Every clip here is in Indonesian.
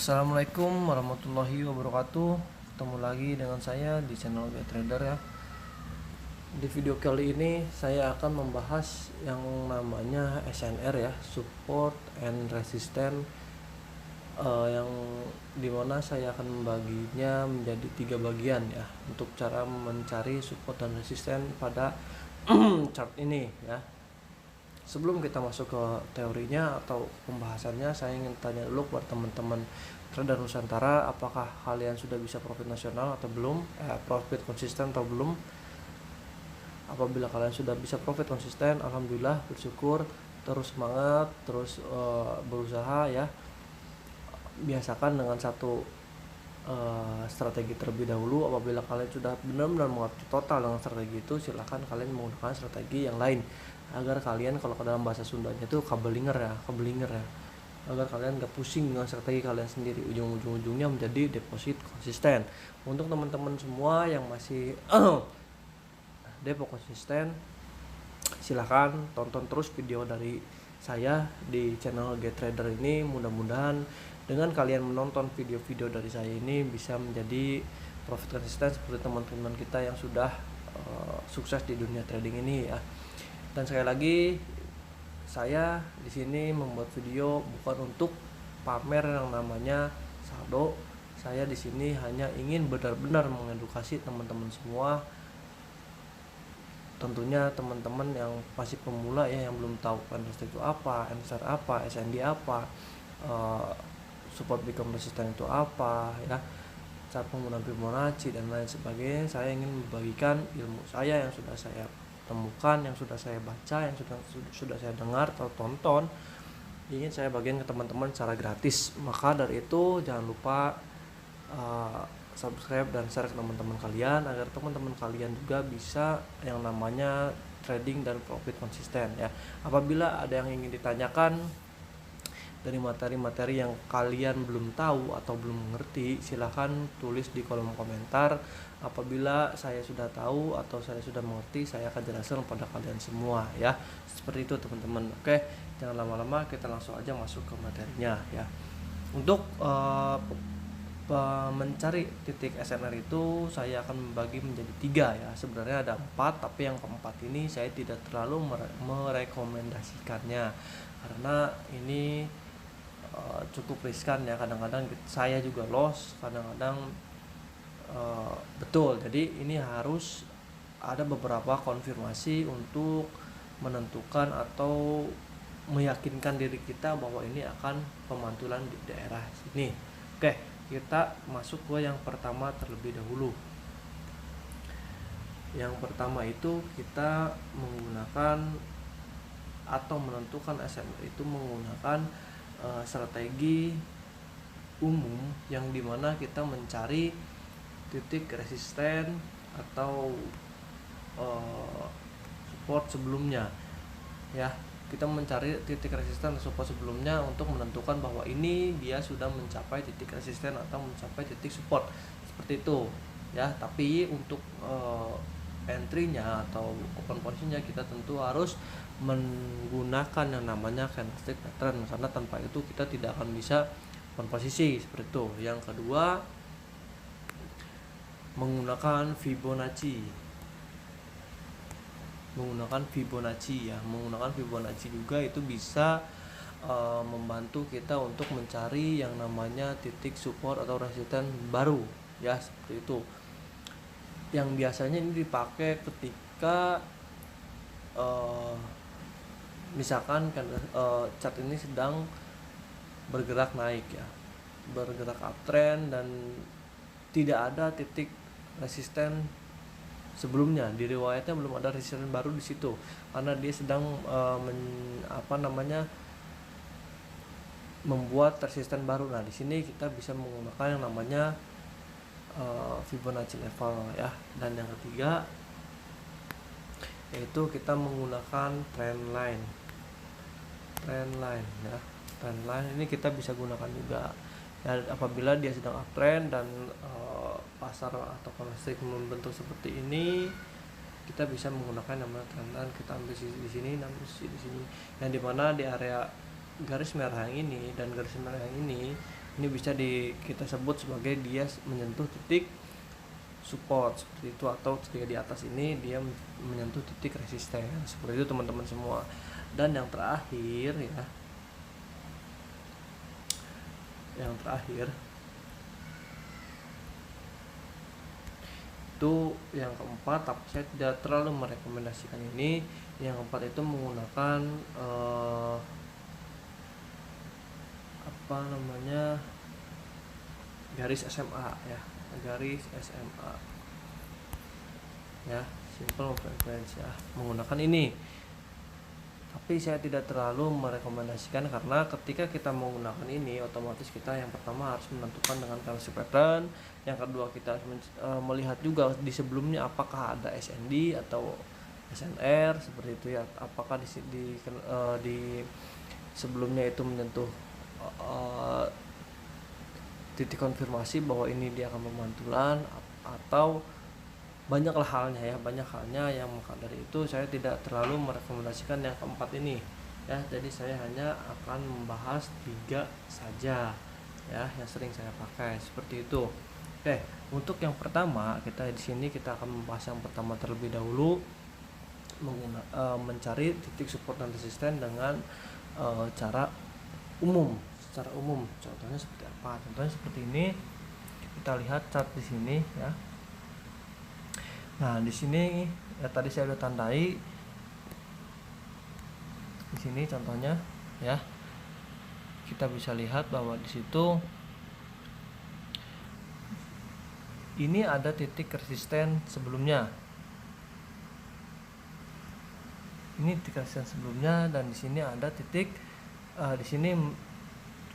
Assalamualaikum warahmatullahi wabarakatuh. Ketemu lagi dengan saya di channel GetTrader ya. Di video kali ini saya akan membahas yang namanya SNR ya, Support and Resistance, yang dimana saya akan membaginya menjadi 3 bagian ya, untuk cara mencari support dan resisten pada chart ini ya. Sebelum kita masuk ke teorinya atau pembahasannya, saya ingin tanya dulu buat teman-teman trader Nusantara, apakah kalian sudah bisa profit nasional atau belum, profit konsisten atau belum? Apabila kalian sudah bisa profit konsisten, alhamdulillah, bersyukur, terus semangat, terus berusaha ya. Biasakan dengan satu strategi terlebih dahulu. Apabila kalian sudah benar-benar mengerti total dengan strategi itu, silahkan kalian menggunakan strategi yang lain agar kalian, kalau ke dalam bahasa Sundanya itu kabelinger ya, agar kalian gak pusing dengan strategi kalian sendiri, ujung-ujungnya menjadi deposit konsisten. Untuk teman-teman semua yang masih depo konsisten, silahkan tonton terus video dari saya di channel GetTrader ini. Mudah-mudahan dengan kalian menonton video-video dari saya ini bisa menjadi profit konsisten seperti teman-teman kita yang sudah sukses di dunia trading ini ya. Dan sekali lagi, saya di sini membuat video bukan untuk pamer yang namanya saldo. Saya di sini hanya ingin benar-benar mengedukasi teman-teman semua. Tentunya teman-teman yang masih pemula ya, yang belum tahu candlestick itu apa, MSR apa, SND apa, support become resistance itu apa ya, cara penggunaan Fibonacci dan lain sebagainya. Saya ingin membagikan ilmu saya yang sudah saya temukan, yang sudah saya baca, yang sudah saya dengar atau tonton, ingin saya bagikan ke teman-teman secara gratis. Maka dari itu jangan lupa subscribe dan share ke teman-teman kalian, agar teman-teman kalian juga bisa yang namanya trading dan profit konsisten ya. Apabila ada yang ingin ditanyakan dari materi-materi yang kalian belum tahu atau belum mengerti, silahkan tulis di kolom komentar. Apabila saya sudah tahu atau saya sudah mengerti, saya akan jelaskan kepada kalian semua ya. Seperti itu teman-teman. Oke, jangan lama-lama, kita langsung aja masuk ke materinya ya. Untuk mencari titik SNR itu, saya akan membagi menjadi 3 ya. Sebenarnya ada 4, tapi yang keempat ini saya tidak terlalu merekomendasikannya karena ini cukup riskan ya. Kadang-kadang saya juga loss, kadang-kadang betul. Jadi ini harus ada beberapa konfirmasi untuk menentukan atau meyakinkan diri kita bahwa ini akan pemantulan di daerah sini. Oke, kita masuk ke yang pertama terlebih dahulu. Yang pertama itu kita menggunakan atau menentukan SNR itu menggunakan strategi umum, yang dimana kita mencari titik resisten atau support sebelumnya ya. Kita mencari titik resisten atau support sebelumnya untuk menentukan bahwa ini dia sudah mencapai titik resisten atau mencapai titik support, seperti itu ya. Tapi untuk entry-nya atau open position-nya, kita tentu harus menggunakan yang namanya candlestick pattern, karena tanpa itu kita tidak akan bisa open posisi seperti itu. Yang kedua, menggunakan Fibonacci ya. Menggunakan Fibonacci juga itu bisa membantu kita untuk mencari yang namanya titik support atau resisten baru ya, seperti itu. Yang biasanya ini dipakai ketika misalkan chart ini sedang bergerak naik ya, bergerak uptrend dan tidak ada titik resisten sebelumnya, di riwayatnya belum ada resisten baru di situ, karena dia sedang membuat resisten baru. Nah, di sini kita bisa menggunakan yang namanya Fibonacci level ya. Dan yang ketiga yaitu kita menggunakan trendline ya. Trendline ini kita bisa gunakan juga ya, apabila dia sedang uptrend dan pasar atau candlestick membentuk seperti ini, kita bisa menggunakan namanya trendline. Kita ambil sisi di sini dan sisi di sini, yang dimana di area garis merah yang ini dan garis merah yang ini Ini bisa kita sebut sebagai dia menyentuh titik support seperti itu, atau ketika di atas ini dia menyentuh titik resisten seperti itu teman-teman semua. Dan yang terakhir ya, yang terakhir itu yang keempat, tapi saya tidak terlalu merekomendasikan ini. Yang keempat itu menggunakan garis SMA ya, garis SMA ya, simple reference ya, menggunakan ini. Tapi saya tidak terlalu merekomendasikan, karena ketika kita menggunakan ini otomatis kita yang pertama harus menentukan dengan candlestick pattern, yang kedua kita harus melihat juga di sebelumnya apakah ada SND atau SNR seperti itu ya, apakah di sebelumnya itu menyentuh titik konfirmasi bahwa ini dia akan memantulan, atau banyaklah halnya yang maka dari itu saya tidak terlalu merekomendasikan yang keempat ini ya. Jadi saya hanya akan membahas 3 saja ya yang sering saya pakai seperti itu. Oke, untuk yang pertama kita di sini kita akan membahas yang pertama terlebih dahulu, mencari titik support dan resisten dengan secara umum. Contohnya seperti apa? Contohnya seperti ini. Kita lihat chart di sini ya. Nah, di sini ya tadi saya sudah tandai di sini contohnya ya. Kita bisa lihat bahwa di situ ini ada titik resisten sebelumnya. Ini titik resisten sebelumnya, dan di sini ada titik di sini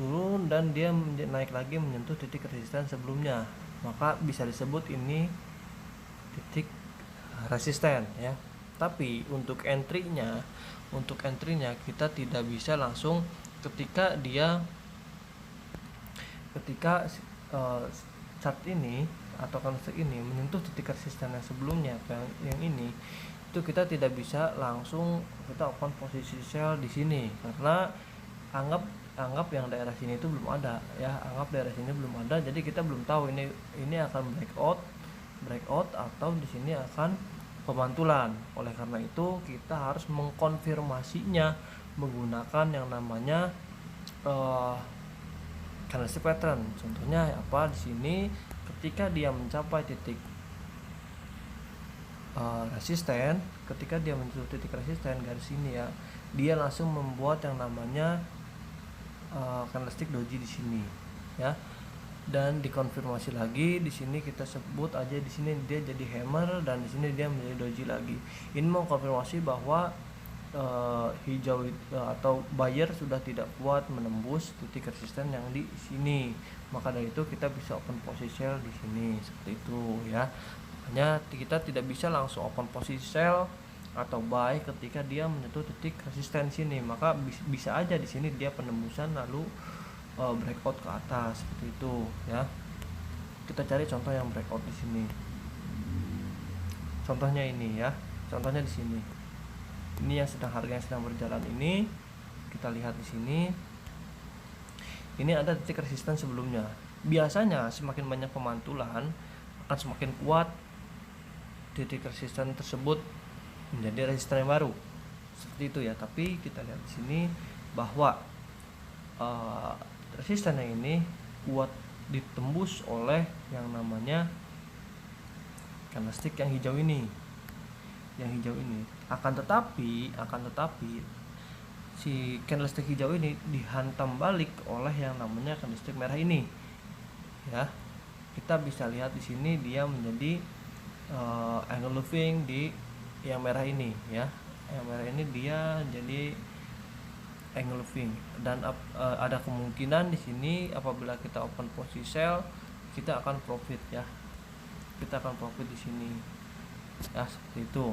turun dan dia naik lagi menyentuh titik resisten sebelumnya. Maka bisa disebut ini titik resisten ya. Tapi untuk entry-nya kita tidak bisa langsung ketika chart ini atau candlestick ini menyentuh titik resisten yang sebelumnya yang ini, itu kita tidak bisa langsung kita open posisi sell di sini, karena anggap yang daerah sini itu belum ada ya, jadi kita belum tahu ini akan breakout atau di sini akan pemantulan. Oleh karena itu kita harus mengkonfirmasinya menggunakan yang namanya candlestick pattern. Contohnya apa? Di sini ketika dia mencapai titik resisten, garis ini ya, dia langsung membuat yang namanya candlestick doji di sini ya. Dan dikonfirmasi lagi di sini, kita sebut aja di sini dia jadi hammer dan di sini dia menjadi doji lagi. Ini mengkonfirmasi bahwa hijau atau buyer sudah tidak kuat menembus titik resisten yang di sini. Maka dari itu kita bisa open posisi sell di sini seperti itu ya. Makanya kita tidak bisa langsung open posisi sell atau buy ketika dia menyentuh titik resisten sini. Maka bisa aja di sini dia penembusan lalu breakout ke atas seperti itu ya. Kita cari contoh yang breakout di sini. Contohnya ini ya. Contohnya di sini. Ini yang harga yang sedang berjalan ini. Kita lihat di sini. Ini ada titik resisten sebelumnya. Biasanya semakin banyak pemantulan akan semakin kuat titik resisten tersebut menjadi resisten yang baru. Seperti itu ya. Tapi kita lihat di sini bahwa resisten yang ini kuat ditembus oleh yang namanya candlestick yang hijau ini. Akan tetapi si candlestick hijau ini dihantam balik oleh yang namanya candlestick merah ini. Ya. Kita bisa lihat di sini dia menjadi engulfing di yang merah ini ya. Yang merah ini dia jadi engulfing, dan ada kemungkinan di sini apabila kita open posisi sell kita akan profit ya. Kita akan profit di sini. Ya, seperti itu.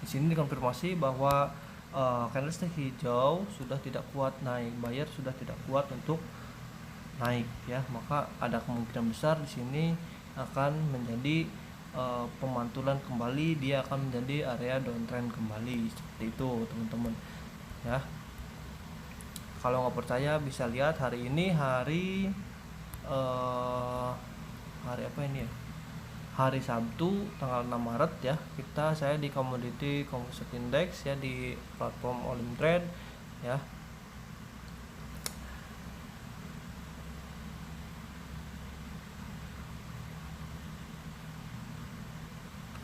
Di sini dikonfirmasi bahwa candlestick hijau sudah tidak kuat naik, buyer sudah tidak kuat untuk naik ya. Maka ada kemungkinan besar di sini akan menjadi pemantulan kembali, dia akan menjadi area downtrend kembali seperti itu teman-teman ya. Kalau nggak percaya bisa lihat hari ini hari hari apa ini ya, hari Sabtu tanggal 6 Maret ya. Saya di Commodity Composite Index ya, di platform All-in Trade ya.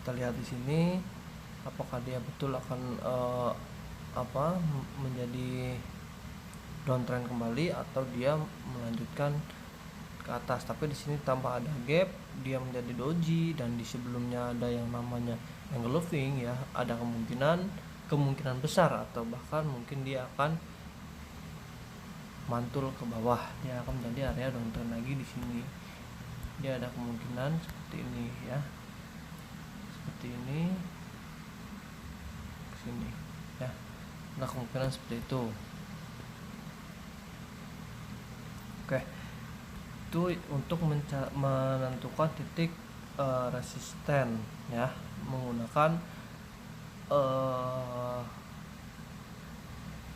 Kita lihat di sini apakah dia betul akan menjadi downtrend kembali atau dia melanjutkan ke atas. Tapi di sini tanpa ada gap dia menjadi doji, dan di sebelumnya ada yang namanya engulfing ya, ada kemungkinan besar atau bahkan mungkin dia akan mantul ke bawah, dia akan menjadi area downtrend lagi di sini. Dia ada kemungkinan seperti ini ya, seperti ini ke sini ya. Nah, kemungkinan seperti itu. Oke, itu untuk menentukan titik resisten ya, menggunakan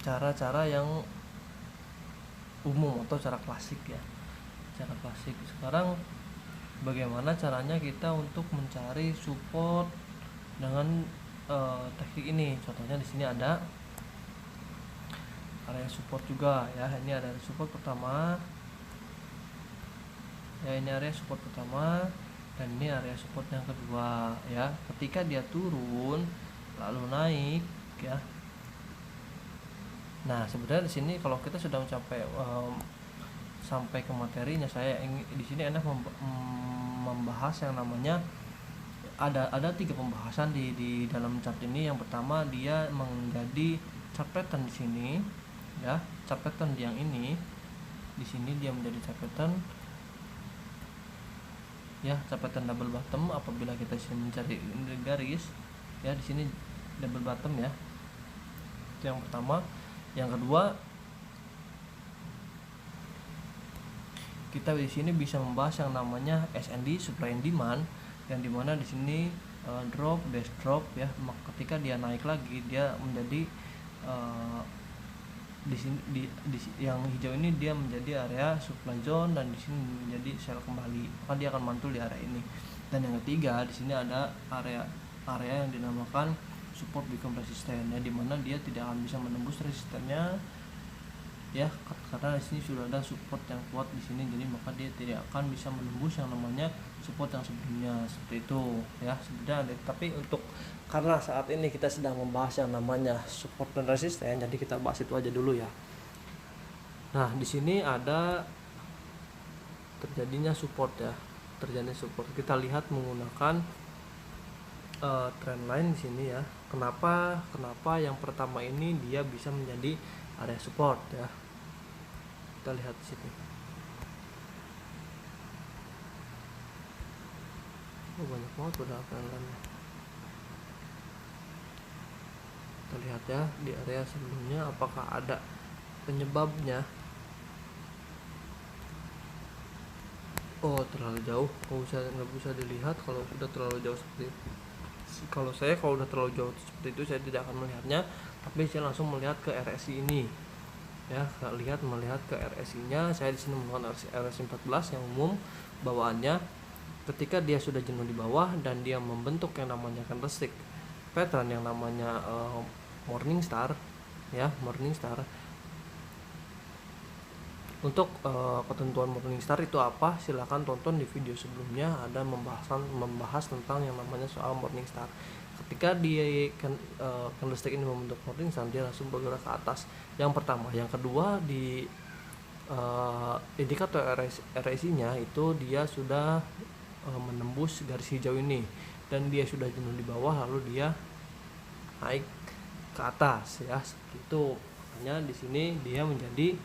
cara-cara yang umum atau cara klasik ya, cara klasik. Sekarang bagaimana caranya kita untuk mencari support dengan teknik ini? Contohnya di sini ada area support juga ya. Ini ada support pertama ya, ini area support pertama, dan ini area support yang kedua ya. Ketika dia turun lalu naik ya. Nah, sebenarnya di sini kalau kita sudah mencapai sampai ke materinya, saya ingin di sini enak membahas yang namanya ada 3 pembahasan di dalam chart ini. Yang pertama, dia menjadi chart pattern di sini ya, chart pattern yang ini. Di sini dia menjadi chart pattern ya, chart pattern double bottom. Apabila kita mencari garis ya, di sini double bottom ya. Itu yang pertama. Yang kedua, kita di sini bisa membahas yang namanya SND, supply and demand, yang dimana di sini drop, base drop ya. Ketika dia naik lagi, dia menjadi di sini yang hijau ini dia menjadi area supply zone, dan di sini menjadi sell kembali, maka dia akan mantul di area ini. Dan yang ketiga, di sini ada area yang dinamakan support become resisten ya, dimana dia tidak akan bisa menembus resistennya ya, karena di sini sudah ada support yang kuat di sini, jadi maka dia tidak akan bisa menembus yang namanya support yang sebelumnya, seperti itu ya sebenarnya. Tapi karena saat ini kita sedang membahas yang namanya support dan resisten, jadi kita bahas itu aja dulu ya. Nah, di sini ada terjadinya support ya, kita lihat menggunakan trendline di sini ya. Kenapa yang pertama ini dia bisa menjadi area support ya? Kita lihat di sini. Banyak banget udah trendline. Kita lihat ya di area sebelumnya apakah ada penyebabnya. Oh, terlalu jauh, nggak bisa dilihat kalau sudah terlalu jauh seperti itu. Kalau udah terlalu jauh seperti itu, saya tidak akan melihatnya, tapi saya langsung melihat ke RSI ini ya. Melihat ke RSI nya, saya di sini menggunakan RSI 14 yang umum bawaannya. Ketika dia sudah jenuh di bawah dan dia membentuk yang namanya candlestick pattern yang namanya Morningstar ya, Morningstar. Untuk ketentuan Morningstar itu apa, silahkan tonton di video sebelumnya, ada membahas tentang yang namanya soal Morningstar. Ketika dia candlestick ini membentuk Morningstar, dia langsung bergerak ke atas. Yang pertama. Yang kedua, di indikator RSI nya itu dia sudah menembus garis hijau ini, dan dia sudah jenuh di bawah lalu dia naik ke atas ya, seperti itu. Makanya di sini dia menjadi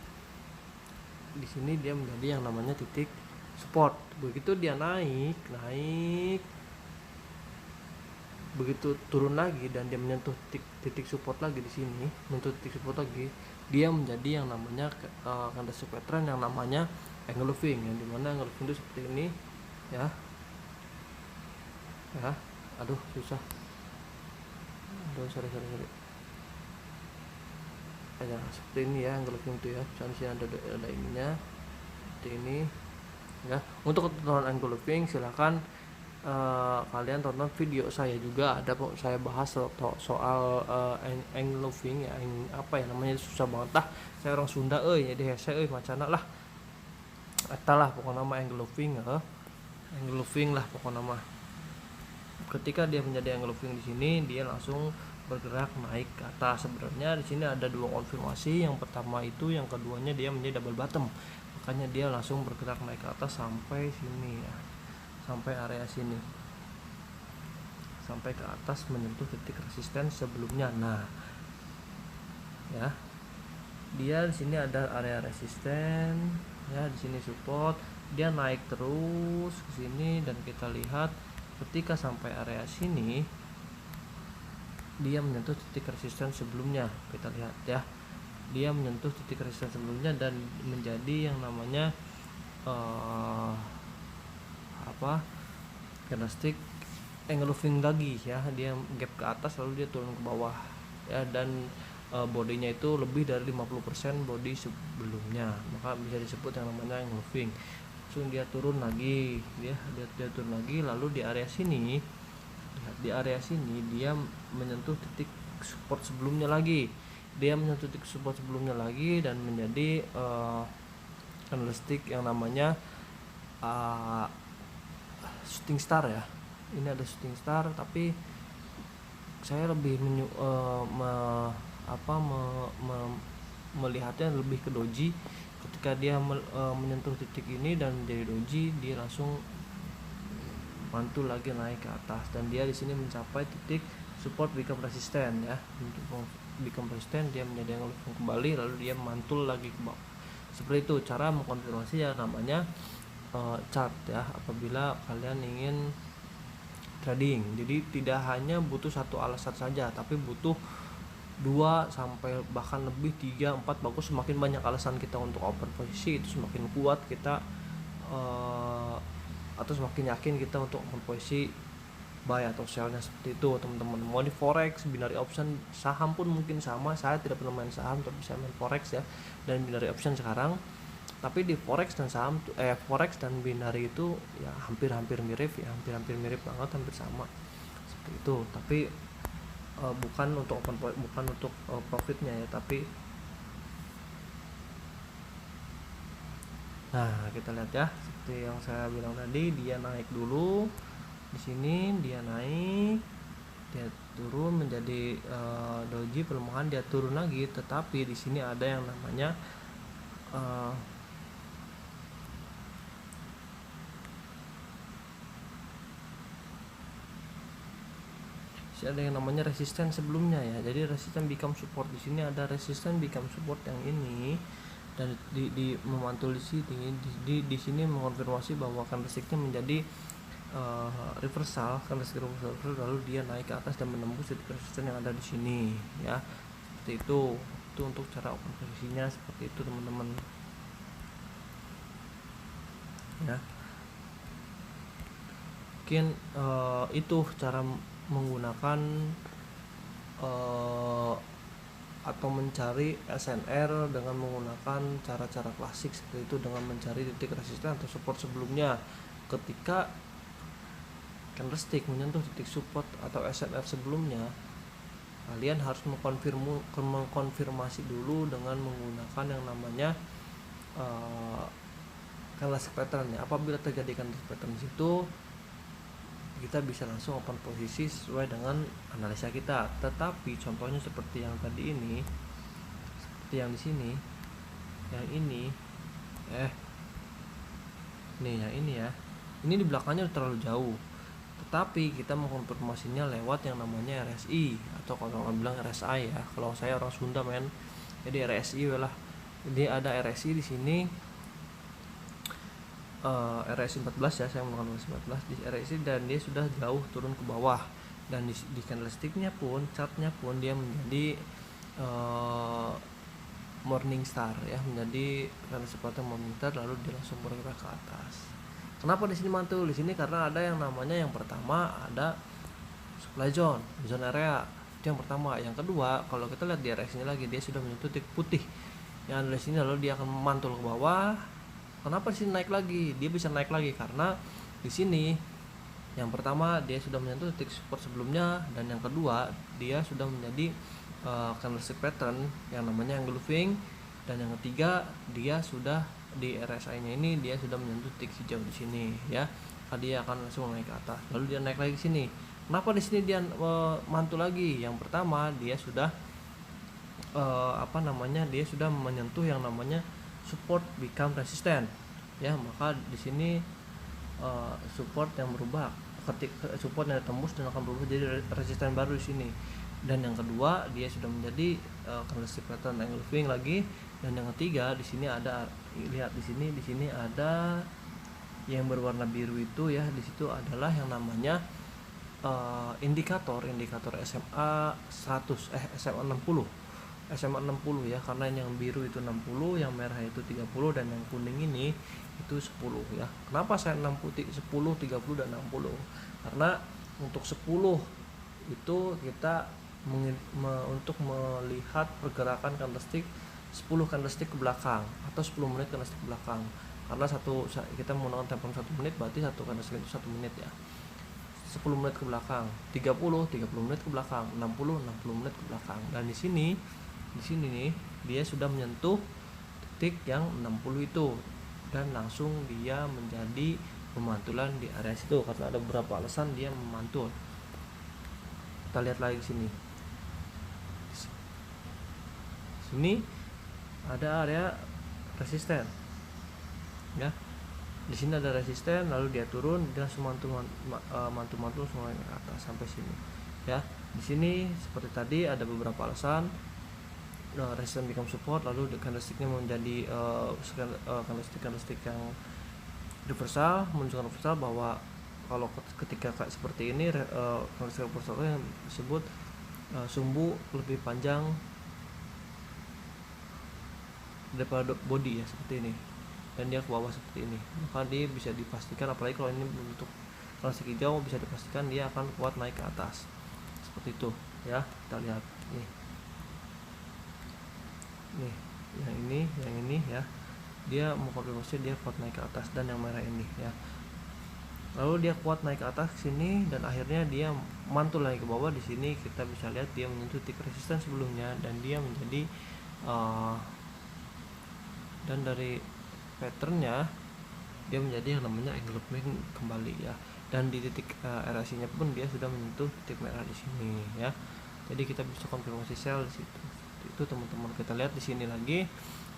yang namanya titik support. Begitu dia naik, begitu turun lagi dan dia menyentuh titik support lagi di sini, dia menjadi yang namanya candlestick pattern yang namanya engulfing, yang dimana engulfing itu seperti ini ya. Sorry. kayak seperti ini ya, angle looping itu ya. Misalnya sini ada ininya seperti ini ya. Untuk ketentuan angle looping silahkan kalian tonton video saya juga, ada saya bahas soal angle looping ya. Apa ya namanya, susah banget lah, saya orang Sunda jadi hese macana lah etalah pokoknya nama angle looping ya. Angle looping lah pokoknya nama. Ketika dia menjadi angle looping di sini, dia langsung bergerak naik ke atas. Sebenarnya di sini ada dua konfirmasi, yang pertama itu, yang keduanya dia menjadi double bottom, makanya dia langsung bergerak naik ke atas sampai sini ya, sampai area sini, sampai ke atas menyentuh titik resisten sebelumnya. Nah ya, dia di sini ada area resisten ya, di sini support, dia naik terus ke sini, dan kita lihat ketika sampai area sini dia menyentuh titik resisten sebelumnya. Kita lihat ya, dia menyentuh titik resisten sebelumnya dan menjadi yang namanya candlestick angle looping lagi ya. Dia gap ke atas lalu dia turun ke bawah ya, dan bodinya itu lebih dari 50% body sebelumnya, maka bisa disebut yang namanya angle looping. Langsung dia turun lagi, dia turun lagi, lalu di area sini, lihat di area sini dia menyentuh titik support sebelumnya lagi, dan menjadi candlestick yang namanya shooting star ya. Ini ada shooting star, tapi saya lebih melihatnya lebih ke doji. Ketika dia menyentuh titik ini dan menjadi doji, dia langsung mantul lagi naik ke atas, dan dia di sini mencapai titik support become resistant ya. Untuk become resistant dia menjadi yang looping kembali, lalu dia mantul lagi ke bawah. Seperti itu cara mengkonfirmasi ya namanya chart ya, apabila kalian ingin trading. Jadi tidak hanya butuh satu alasan saja, tapi butuh 2 sampai bahkan lebih 3, 4 bagus. Semakin banyak alasan kita untuk open posisi, itu semakin kuat kita atau semakin yakin kita untuk open posisi buy atau sell-nya. Seperti itu teman-teman. Mau di forex, binary option, saham pun mungkin sama. Saya tidak pernah main saham, tapi saya main forex ya, dan binary option sekarang. Tapi di forex dan saham forex dan binary itu ya hampir mirip ya, hampir mirip banget, hampir sama seperti itu. Tapi bukan untuk profitnya ya, tapi nah kita lihat ya, seperti yang saya bilang tadi, dia naik dulu di sini, dia naik, dia turun menjadi doji pelemahan, dia turun lagi. Tetapi di sini ada yang namanya resisten sebelumnya ya. Jadi resisten become support, di sini ada resisten become support yang ini, dan di memantul di sini, di sini mengonfirmasi bahwa candlesticknya menjadi reversal, lalu dia naik ke atas dan menembus titik resisten yang ada di sini ya. Seperti itu untuk cara open posisinya seperti itu teman-teman ya. Mungkin itu cara menggunakan atau mencari SNR dengan menggunakan cara-cara klasik seperti itu, dengan mencari titik resisten atau support sebelumnya. Ketika candlestick menyentuh titik support atau SNR sebelumnya, kalian harus mengkonfirmasi dulu dengan menggunakan yang namanya candlestick pattern ya. Apabila terjadi candlestick pattern di situ, kita bisa langsung open posisi sesuai dengan analisa kita. Tetapi contohnya seperti yang tadi ini, seperti yang di sini, yang ini, nih yang ini ya, ini di belakangnya terlalu jauh. Tetapi kita mengkonfirmasinya lewat yang namanya RSI, atau kalau orang bilang RSI ya. Kalau saya orang Sunda men, jadi RSI lah. Jadi ada RSI di sini. RSI 14 ya, saya menggunakan RSI 14 di RSI, dan dia sudah jauh turun ke bawah, dan di candlesticknya pun, chartnya pun dia menjadi morning star ya, menjadi seperti morning star, lalu dia langsung bergerak ke atas. Kenapa di sini mantul? Di sini karena ada yang namanya, yang pertama ada supply zone area, Itu yang pertama. Yang kedua, kalau kita lihat di RS-nya lagi, dia sudah menyentuh titik putih yang ada di sini, lalu dia akan memantul ke bawah. Kenapa sih naik lagi? Dia bisa naik lagi karena di sini yang pertama dia sudah menyentuh titik support sebelumnya, dan yang kedua dia sudah menjadi candlestick pattern yang namanya engulfing, dan yang ketiga dia sudah di RSI-nya ini dia sudah menyentuh titik hijau di sini ya. Dia akan langsung naik ke atas, lalu dia naik lagi ke sini. Kenapa di sini dia mantul lagi? Yang pertama dia sudah dia sudah menyentuh yang namanya support become resistant ya, maka di sini support yang berubah, ketika support yang ditembus dan akan berubah jadi resisten baru di sini. Dan yang kedua dia sudah menjadi candlestick pattern engulfing lagi. Dan yang ketiga di sini ada, lihat di sini ada yang berwarna biru itu ya, di situ adalah yang namanya indikator SMA 100 SMA 60 ya, karena yang biru itu 60, yang merah itu 30, dan yang kuning ini itu 10 ya. Kenapa saya 10, 30 dan 60? Karena untuk 10 itu kita untuk melihat pergerakan candlestick 10 candlestick ke belakang atau 10 menit candlestick ke belakang. Karena kita menggunakan tempo 1 menit, berarti satu candlestick itu 1 menit ya. 10 menit ke belakang, 30 menit ke belakang, 60 menit ke belakang. Dan di sini nih dia sudah menyentuh titik yang 60 itu, dan langsung dia menjadi pemantulan di area situ karena ada beberapa alasan dia memantul. Kita lihat lagi sini ada area resisten ya. Di sini ada resisten, lalu dia turun, dia langsung mantul semua ke atas sampai sini ya. Di sini seperti tadi ada beberapa alasan resisten become support, lalu candlesticknya menjadi candlestick yang reversal, menunjukkan reversal bahwa kalau ketika kayak seperti ini candlestick reversal yang disebut sumbu lebih panjang daripada body ya, seperti ini, dan dia ke bawah seperti ini, maka dia bisa dipastikan, apalagi kalau ini bentuk candlestick hijau, bisa dipastikan dia akan kuat naik ke atas seperti itu ya. Kita lihat nih yang ini ya, dia mau konfirmasi dia kuat naik ke atas, dan yang merah ini ya, lalu dia kuat naik ke atas sini, dan akhirnya dia mantul lagi ke bawah. Di sini kita bisa lihat dia menyentuh titik resisten sebelumnya, dan dia menjadi dan dari patternnya dia menjadi yang namanya engulfing kembali ya. Dan di titik RSI nya pun dia sudah menyentuh titik merah di sini ya, jadi kita bisa konfirmasi sell di situ. Itu teman-teman, kita lihat di sini lagi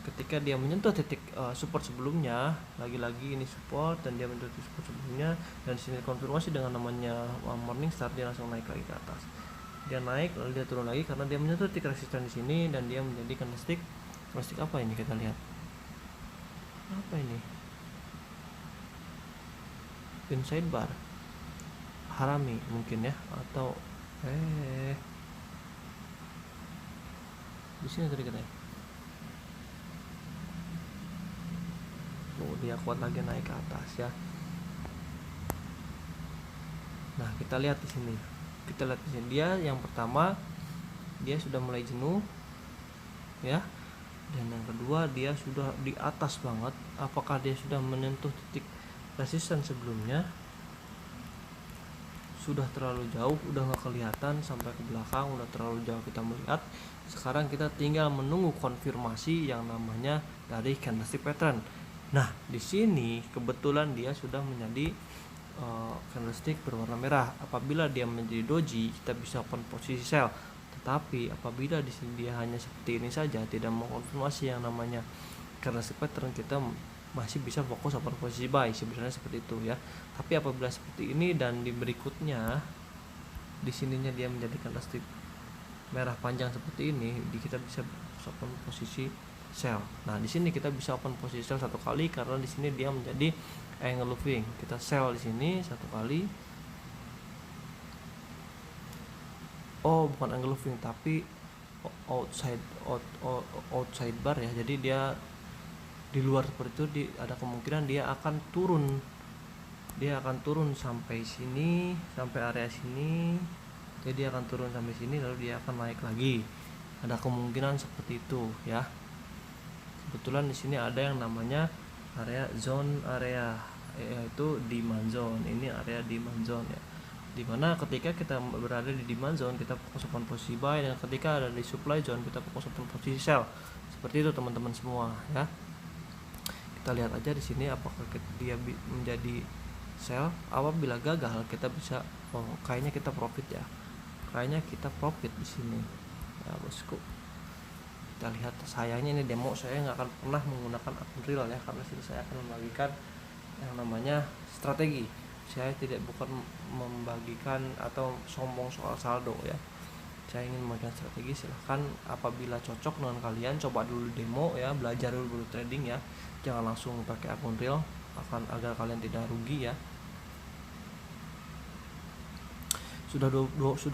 ketika dia menyentuh titik support sebelumnya, lagi-lagi ini support dan dia menyentuh support sebelumnya, dan di sini konfirmasi dengan namanya morning star, dia langsung naik lagi ke atas. Dia naik lalu dia turun lagi karena dia menyentuh titik resisten di sini, dan dia menjadi candlestick apa ini, kita lihat apa ini, inside bar harami mungkin ya, atau di sini tadi katanya. Dia kuat lagi naik ke atas ya. Nah, kita lihat di sini. Dia yang pertama dia sudah mulai jenuh ya. Dan yang kedua dia sudah di atas banget. Apakah dia sudah menyentuh titik resisten sebelumnya? Sudah terlalu jauh, udah nggak kelihatan sampai ke belakang, udah terlalu jauh kita melihat. Sekarang kita tinggal menunggu konfirmasi yang namanya dari candlestick pattern. Nah, di sini kebetulan dia sudah menjadi candlestick berwarna merah. Apabila dia menjadi doji, kita bisa open posisi sell. Tetapi apabila di sini dia hanya seperti ini saja, tidak mengkonfirmasi yang namanya candlestick pattern, kita masih bisa fokus open posisi buy, sebenarnya seperti itu ya. Tapi apabila seperti ini dan di berikutnya di sininya dia menjadi candlestick merah panjang seperti ini, kita bisa open posisi sell. Nah, di sini kita bisa open posisi sell satu kali karena di sini dia menjadi engulfing. Kita sell di sini satu kali. Oh, bukan engulfing tapi outside bar ya. Jadi dia di luar seperti itu, ada kemungkinan dia akan turun. Dia akan turun sampai sini, sampai area sini. jadi dia akan turun sampai sini lalu dia akan naik lagi, ada kemungkinan seperti itu ya. Kebetulan di sini ada yang namanya area zone area, yaitu demand zone. Ini area demand zone ya, dimana ketika kita berada di demand zone kita fokus pada posisi buy, dan ketika ada di supply zone kita fokus pada posisi sell. Seperti itu teman-teman semua ya. Kita lihat aja di sini apakah dia menjadi sell. Apabila gagal kita bisa, oh kayaknya kita profit ya, kayaknya kita profit di sini ya bosku. Kita lihat, sayangnya ini demo saya nggak akan pernah menggunakan akun real ya, karena saya akan membagikan yang namanya strategi. Saya tidak bukan membagikan atau sombong soal saldo ya, saya ingin membagikan strategi. Silahkan apabila cocok dengan kalian, coba dulu demo ya, belajar dulu trading ya, jangan langsung pakai akun real, agar kalian tidak rugi ya. Sudah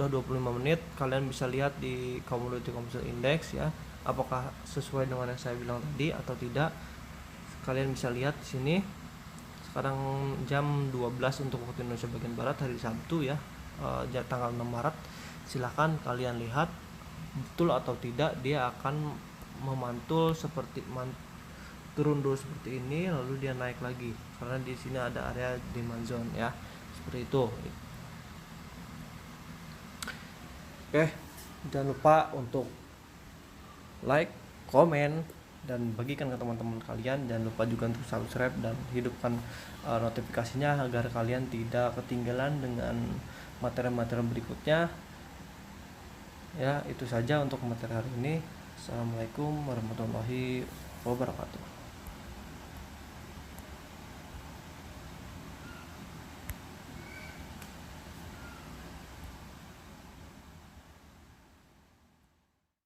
25 menit, kalian bisa lihat di Commodity Composite Index ya, apakah sesuai dengan yang saya bilang tadi atau tidak. Kalian bisa lihat di sini sekarang jam 12 untuk waktu Indonesia bagian barat, hari Sabtu ya, tanggal 6 Maret. Silahkan kalian lihat betul atau tidak dia akan memantul seperti turun dulu seperti ini lalu dia naik lagi, karena di sini ada area demand zone ya, seperti itu. Oke, jangan lupa untuk like, komen, dan bagikan ke teman-teman kalian. Jangan lupa juga untuk subscribe dan hidupkan notifikasinya agar kalian tidak ketinggalan dengan materi-materi berikutnya ya. Itu saja untuk materi hari ini. Assalamualaikum warahmatullahi wabarakatuh.